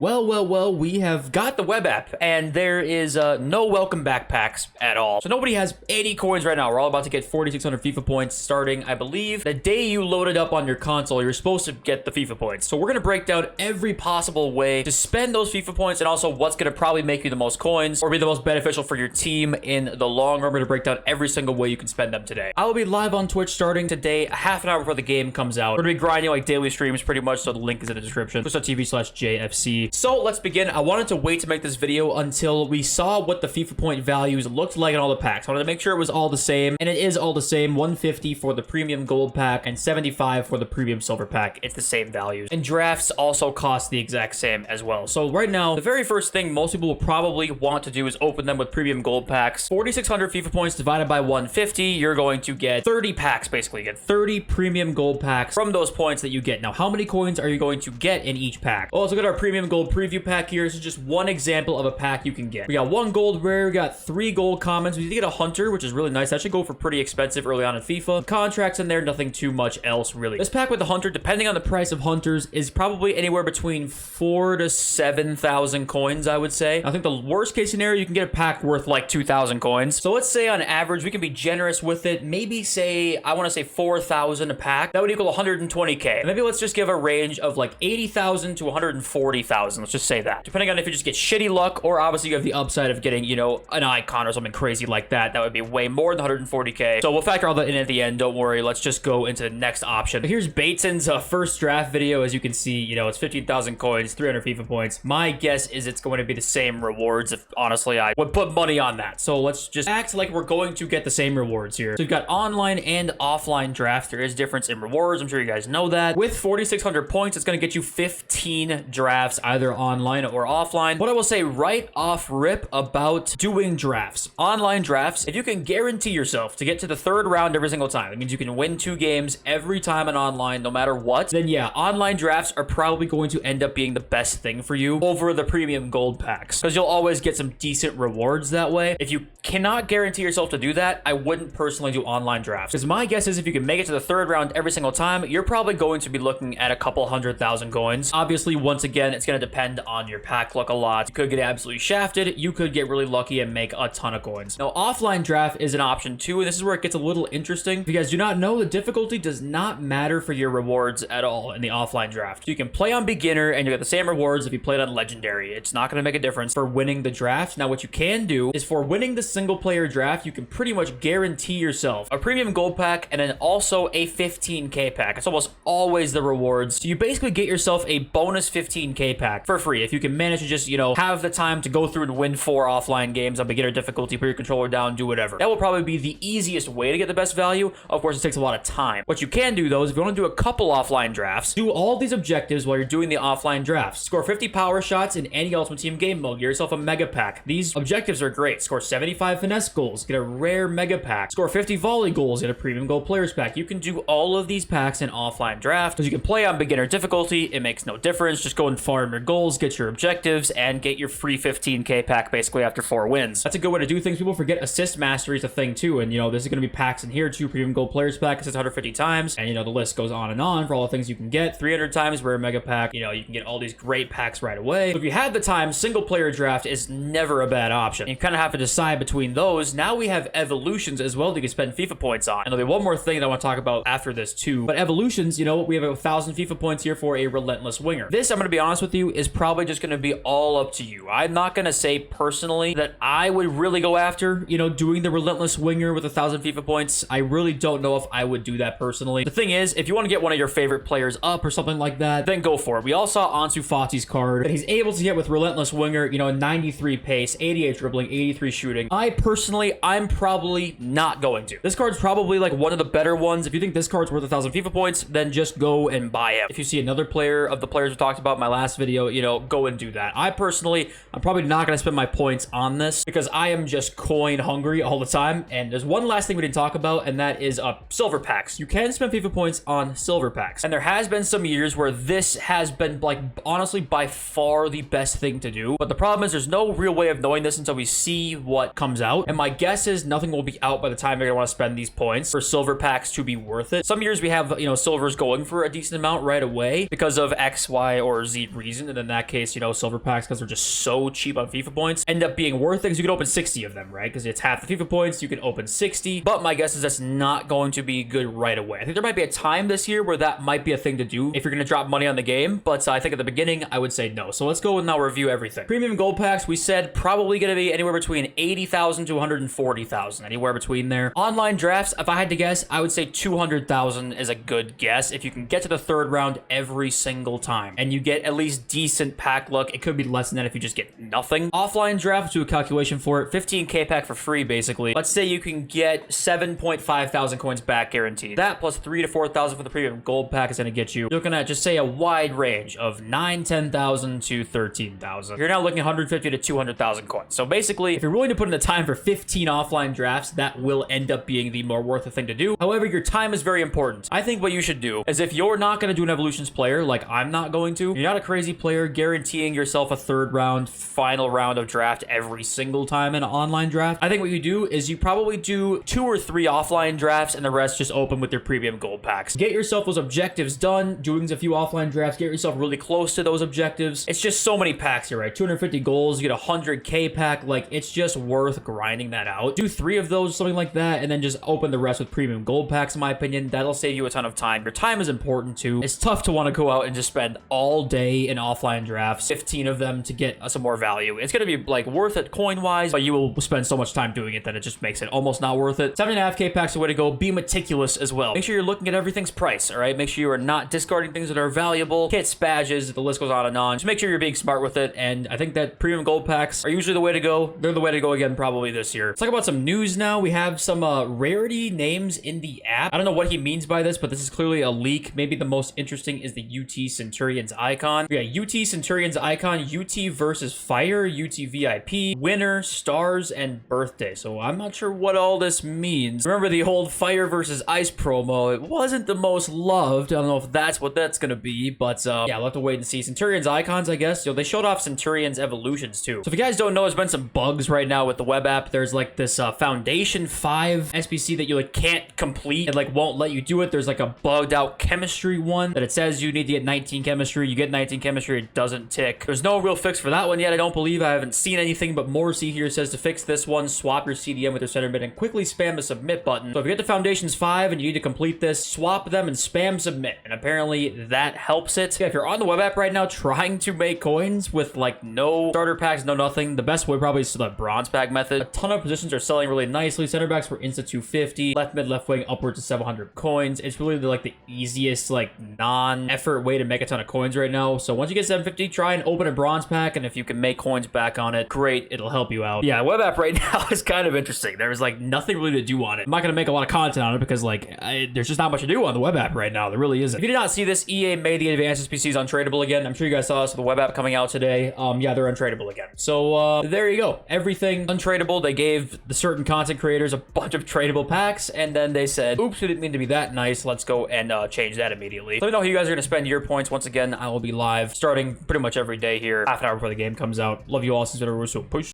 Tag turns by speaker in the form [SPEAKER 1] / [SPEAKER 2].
[SPEAKER 1] Well, we have got the web app, and there is no welcome backpacks at all. So nobody has any coins right now. We're all about to get 4,600 FIFA points starting, I believe. The day you load it up on your console, you're supposed to get the FIFA points. So we're going to break down every possible way to spend those FIFA points, and also what's going to probably make you the most coins or be the most beneficial for your team in the long run. We're going to break down every single way you can spend them today. I will be live on Twitch starting today, a half an hour before the game comes out. We're going to be grinding like daily streams pretty much, so the link is in the description. Twitch.tv/JFC. So let's begin. I wanted to wait to make this video until we saw what the FIFA point values looked like in all the packs. I wanted to make sure it was all the same, and it is all the same. 150 for the premium gold pack and 75 for the premium silver pack. It's the same values. And drafts also cost the exact same as well. So right now, the very first thing most people will probably want to do is open them with premium gold packs. 4,600 FIFA points divided by 150, you're going to get 30 packs, basically. You get 30 premium gold packs from those points that you get. Now, how many coins are you going to get in each pack? Well, let's look at our premium gold preview pack here. This is just one example of a pack you can get. We got one gold rare, we got 3 gold commons. We did get a hunter, which is really nice. That should go for pretty expensive early on in FIFA. Contracts in there, nothing too much else really. This pack with the hunter, depending on the price of hunters, is probably anywhere between 4,000 to 7,000 coins, I would say. I think the worst case scenario, you can get a pack worth like 2,000 coins. So let's say on average, we can be generous with it. Maybe say, I want to say 4,000 a pack. That would equal 120k. Maybe let's just give a range of like 80,000 to 140,000. Let's just say that. Depending on if you just get shitty luck, or obviously you have the upside of getting, you know, an icon or something crazy like that. That would be way more than 140k. So we'll factor all that in at the end. Don't worry. Let's just go into the next option. Here's Bateson's first draft video. As you can see, you know, it's 15,000 coins, 300 FIFA points. My guess is it's going to be the same rewards. If honestly, I would put money on that. So let's just act like we're going to get the same rewards here. So you've got online and offline drafts. There is difference in rewards. I'm sure you guys know that. With 4,600 points, it's going to get you 15 drafts, either online or offline. What I will say right off rip about doing drafts. Online drafts, if you can guarantee yourself to get to the third round every single time, it means you can win 2 games every time in online, no matter what, then yeah, online drafts are probably going to end up being the best thing for you over the premium gold packs, because you'll always get some decent rewards that way. If you cannot guarantee yourself to do that, I wouldn't personally do online drafts, because my guess is if you can make it to the third round every single time, you're probably going to be looking at a couple 100,000 coins. Obviously, once again, it's going to depend on your pack luck a lot. You could get absolutely shafted. You could get really lucky and make a ton of coins. Now, offline draft is an option too, and this is where it gets a little interesting. If you guys do not know, the difficulty does not matter for your rewards at all in the offline draft. So you can play on beginner and you get the same rewards if you played on legendary. It's not going to make a difference for winning the draft. Now, what you can do is for winning the single player draft, you can pretty much guarantee yourself a premium gold pack and then also a 15k pack. It's almost always the rewards. So you basically get yourself a bonus 15k pack for free if you can manage to just, you know, have the time to go through and win 4 offline games on beginner difficulty, put your controller down, do whatever. That will probably be the easiest way to get the best value. Of course, it takes a lot of time. What you can do though is if you want to do a couple offline drafts, do all these objectives while you're doing the offline drafts. Score 50 power shots in any Ultimate Team game mode. Get yourself a mega pack. These objectives are great. Score 75 finesse goals. Get a rare mega pack. Score 50 volley goals. Get a premium gold players pack. You can do all of these packs in offline draft because you can play on beginner difficulty. It makes no difference. Just go and farm your goals, get your objectives, and get your free 15k pack basically after 4 wins. That's a good way to do things. People forget assist mastery is a thing too, and you know, this is going to be packs in here. 2 premium gold players pack, assist 150 times, and you know, the list goes on and on for all the things you can get. 300 times rare mega pack. You know, you can get all these great packs right away. So if you have the time, single player draft is never a bad option. You kind of have to decide between those. Now we have evolutions as well that you can spend FIFA points on. And there'll be one more thing that I want to talk about after this too. But evolutions, you know, we have 1,000 FIFA points here for a relentless winger. This, I'm going to be honest with you, is probably just going to be all up to you. I'm not going to say personally that I would really go after, you know, doing the relentless winger with 1,000 FIFA points. I really don't know if I would do that personally. The thing is, if you want to get one of your favorite players up or something like that, then go for it. We all saw Ansu Fati's card that he's able to get with relentless winger, you know, 93 pace, 88 dribbling, 83 shooting. I'm probably not going to. This card's probably like one of the better ones. If you think this card's worth 1,000 FIFA points, then just go and buy it. If you see another player of the players we talked about in my last video, you know, go and do that. I'm probably not going to spend my points on this because I am just coin hungry all the time. And there's one last thing we didn't talk about, and that is silver packs. You can spend FIFA points on silver packs. And there has been some years where this has been like honestly by far the best thing to do. But the problem is there's no real way of knowing this until we see what comes out. And my guess is nothing will be out by the time you're going to want to spend these points for silver packs to be worth it. Some years we have, you know, silvers going for a decent amount right away because of X, Y, or Z reason. and in that case, you know, silver packs, because they're just so cheap on FIFA points, end up being worth it because you can open 60 of them, right? Because it's half the FIFA points, you can open 60. But my guess is that's not going to be good right away. I think there might be a time this year where that might be a thing to do if you're going to drop money on the game, but I think at the beginning, I would say no. So let's go and now review everything. Premium gold packs, we said probably going to be anywhere between 80,000 to 140,000, anywhere between there. Online drafts, if I had to guess, I would say 200,000 is a good guess. If you can get to the third round every single time and you get at least decent pack luck, it could be less than that if you just get nothing. Offline draft, do a calculation for it, 15k pack for free basically. Let's say you can get 7.5 thousand coins back guaranteed. That plus 3 to 4,000 for the premium gold pack is going to get you, you're looking at just say a wide range of 9, 10,000 to 13,000. You're now looking at 150 to 200,000 coins. So basically, if you're willing to put in the time for 15 offline drafts, that will end up being the more worth it thing to do. However, your time is very important. I think what you should do is if you're not going to do an evolutions player, like I'm not going to, you're not a crazy player guaranteeing yourself a third round, final round of draft every single time in an online draft. I think what you do is you probably do 2 or 3 offline drafts and the rest just open with your premium gold packs. Get yourself those objectives done, doing a few offline drafts, get yourself really close to those objectives. It's just so many packs here, right? 250 goals, you get a 100k pack. Like, it's just worth grinding that out. Do 3 of those, something like that, and then just open the rest with premium gold packs, in my opinion. That'll save you a ton of time. Your time is important too. It's tough to want to go out and just spend all day in offline drafts, 15 of them to get some more value. It's going to be like worth it coin wise, but you will spend so much time doing it that it just makes it almost not worth it. 7.5k packs the way to go. Be meticulous as well. Make sure you're looking at everything's price, all right? Make sure you are not discarding things that are valuable. Kits, badges, the list goes on and on. Just make sure you're being smart with it, and I think that premium gold packs are usually the way to go. They're the way to go again probably this year. Let's talk about some news now. We have some rarity names in the app. I don't know what he means by this, but this is clearly a leak. Maybe the most interesting is the UT Centurions icon. We got UT Centurions icon, UT versus Fire, UT VIP, winner, stars, and birthday. So I'm not sure what all this means. Remember the old Fire versus Ice promo? It wasn't the most loved. I don't know if that's what that's gonna be, but yeah, we'll have to wait and see. Centurions icons, I guess. They showed off Centurions evolutions too. So if you guys don't know, there's been some bugs right now with the web app. There's like this Foundation 5 SBC that you like can't complete and like won't let you do it. There's like a bugged out chemistry one that it says you need to get 19 chemistry. You get 19 chemistry, it doesn't tick. There's no real fix for that one yet. I don't believe. I haven't seen anything, but Morrissey here says to fix this one, swap your CDM with your center mid and quickly spam the submit button. So if you get to Foundations 5 and you need to complete this, swap them and spam submit. And apparently that helps it. Yeah, if you're on the web app right now trying to make coins with like no starter packs, no nothing, the best way probably is the bronze pack method. A ton of positions are selling really nicely. Center backs were insta 250, left mid, left wing upwards to 700 coins. It's really like the easiest like non-effort way to make a ton of coins right now. So once you get 750, try and open a bronze pack, and if you can make coins back on it, great, it'll help you out. Yeah, web app right now is kind of interesting. There's like nothing really to do on it. I'm not gonna make a lot of content on it because like there's just not much to do on the web app right now. There really isn't. If you did not see this, EA made the advanced SPCs untradeable again. I'm sure you guys saw this with the web app coming out today. Yeah, they're untradeable again. So there you go. Everything untradeable. They gave the certain content creators a bunch of tradable packs, and then they said, oops, we didn't mean to be that nice. Let's go and change that immediately. So let me know how you guys are gonna spend your points. Once again, I will be live starting pretty much every day here, half an hour before the game comes out. Love you all. Since it's been a Peace.